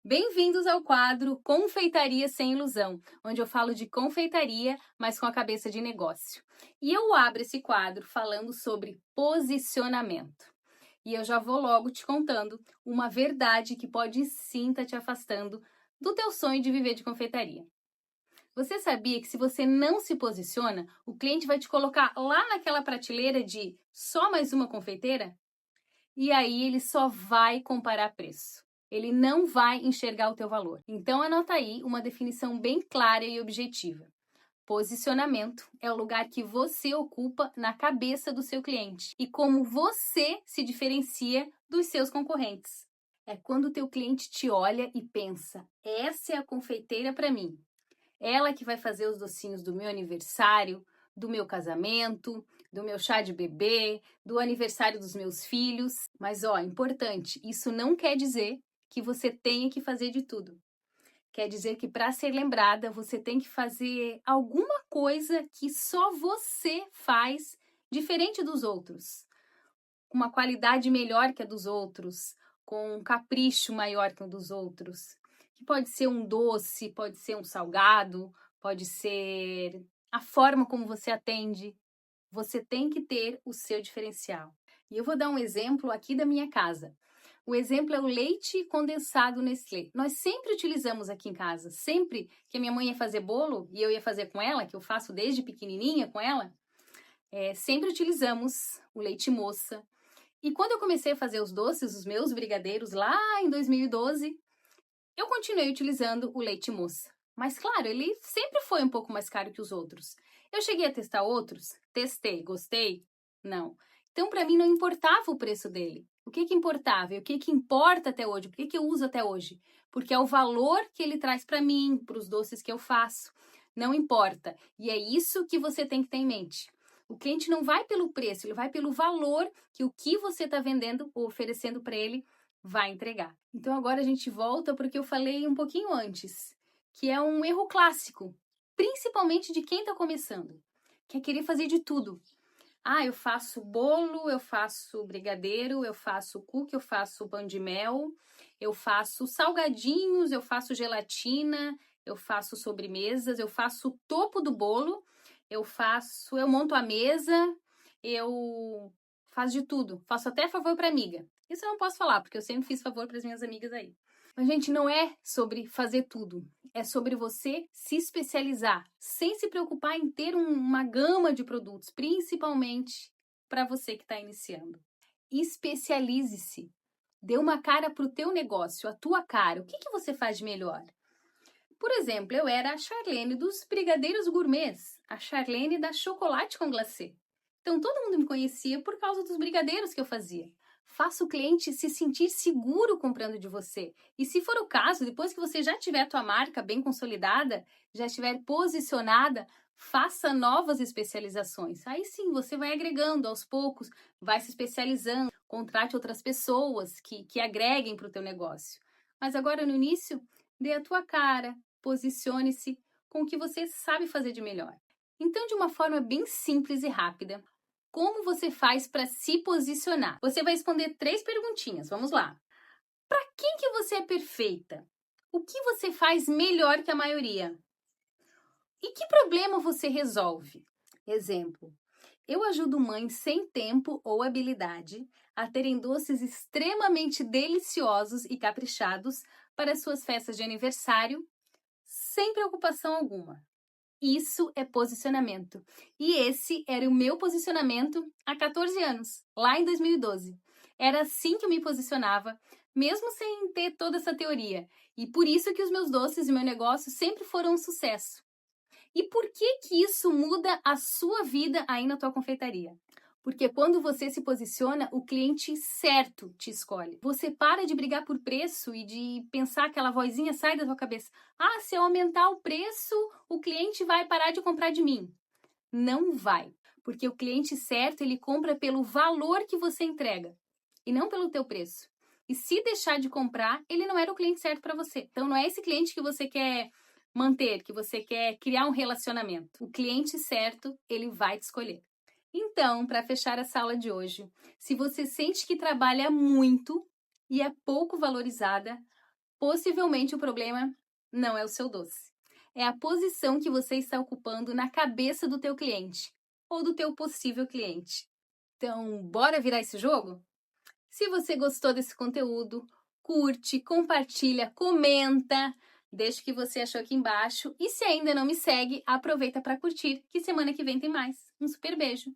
Bem-vindos ao quadro Confeitaria Sem Ilusão, onde eu falo de confeitaria, mas com a cabeça de negócio. E eu abro esse quadro falando sobre posicionamento. E eu já vou logo te contando uma verdade que pode sim estar te afastando do teu sonho de viver de confeitaria. Você sabia que se você não se posiciona, o cliente vai te colocar lá naquela prateleira de só mais uma confeiteira? E aí ele só vai comparar preço. Ele não vai enxergar o teu valor. Então anota aí uma definição bem clara e objetiva. Posicionamento é o lugar que você ocupa na cabeça do seu cliente e como você se diferencia dos seus concorrentes. É quando o teu cliente te olha e pensa: essa é a confeiteira para mim. Ela que vai fazer os docinhos do meu aniversário, do meu casamento, do meu chá de bebê, do aniversário dos meus filhos. Mas, importante, isso não quer dizer que você tenha que fazer de tudo. Quer dizer que para ser lembrada, você tem que fazer alguma coisa que só você faz diferente dos outros, com uma qualidade melhor que a dos outros, com um capricho maior que o dos outros. Que pode ser um doce, pode ser um salgado, pode ser a forma como você atende. Você tem que ter o seu diferencial. E eu vou dar um exemplo aqui da minha casa. O exemplo é o leite condensado Nestlé. Nós sempre utilizamos aqui em casa, sempre que a minha mãe ia fazer bolo e eu ia fazer com ela, que eu faço desde pequenininha com ela, sempre utilizamos o leite moça. E quando eu comecei a fazer os doces, os meus brigadeiros, lá em 2012, eu continuei utilizando o leite moça. Mas claro, ele sempre foi um pouco mais caro que os outros. Eu cheguei a testar outros? Testei. Gostei? Não. Então, para mim, não importava o preço dele. O que importava? E o que importa até hoje? Por que eu uso até hoje? Porque é o valor que ele traz para mim, para os doces que eu faço. Não importa. E é isso que você tem que ter em mente. O cliente não vai pelo preço, ele vai pelo valor que o que você está vendendo ou oferecendo para ele vai entregar. Então agora a gente volta para o que eu falei um pouquinho antes, que é um erro clássico, principalmente de quem está começando, que é querer fazer de tudo. Eu faço bolo, eu faço brigadeiro, eu faço cookie, eu faço pão de mel, eu faço salgadinhos, eu faço gelatina, eu faço sobremesas, eu faço o topo do bolo, eu monto a mesa, eu faço de tudo, faço até favor para amiga. Isso eu não posso falar, porque eu sempre fiz favor para as minhas amigas aí. Mas, gente, não é sobre fazer tudo. É sobre você se especializar, sem se preocupar em ter uma gama de produtos, principalmente para você que está iniciando. Especialize-se. Dê uma cara para o teu negócio, a tua cara. O que você faz de melhor? Por exemplo, eu era a Charlene dos Brigadeiros Gourmets, a Charlene da Chocolate com Glacê. Então, todo mundo me conhecia por causa dos brigadeiros que eu fazia. Faça o cliente se sentir seguro comprando de você. E se for o caso, depois que você já tiver a tua marca bem consolidada, já estiver posicionada, faça novas especializações. Aí sim, você vai agregando aos poucos, vai se especializando, contrate outras pessoas que agreguem para o teu negócio. Mas agora no início, dê a tua cara, posicione-se com o que você sabe fazer de melhor. Então, de uma forma bem simples e rápida, como você faz para se posicionar? Você vai responder 3 perguntinhas. Vamos lá. Para quem que você é perfeita? O que você faz melhor que a maioria? E que problema você resolve? Exemplo: eu ajudo mães sem tempo ou habilidade a terem doces extremamente deliciosos e caprichados para suas festas de aniversário, sem preocupação alguma. Isso é posicionamento. E esse era o meu posicionamento há 14 anos, lá em 2012. Era assim que eu me posicionava, mesmo sem ter toda essa teoria. E por isso que os meus doces e meu negócio sempre foram um sucesso. E por que isso muda a sua vida aí na tua confeitaria? Porque quando você se posiciona, o cliente certo te escolhe. Você para de brigar por preço e de pensar aquela vozinha sai da tua cabeça. Se eu aumentar o preço, o cliente vai parar de comprar de mim. Não vai. Porque o cliente certo, ele compra pelo valor que você entrega e não pelo teu preço. E se deixar de comprar, ele não era o cliente certo para você. Então não é esse cliente que você quer manter, que você quer criar um relacionamento. O cliente certo, ele vai te escolher. Então, para fechar essa aula de hoje, se você sente que trabalha muito e é pouco valorizada, possivelmente o problema não é o seu doce. É a posição que você está ocupando na cabeça do teu cliente ou do teu possível cliente. Então, bora virar esse jogo? Se você gostou desse conteúdo, curte, compartilha, comenta, deixa o que você achou aqui embaixo. E se ainda não me segue, aproveita para curtir, que semana que vem tem mais. Um super beijo!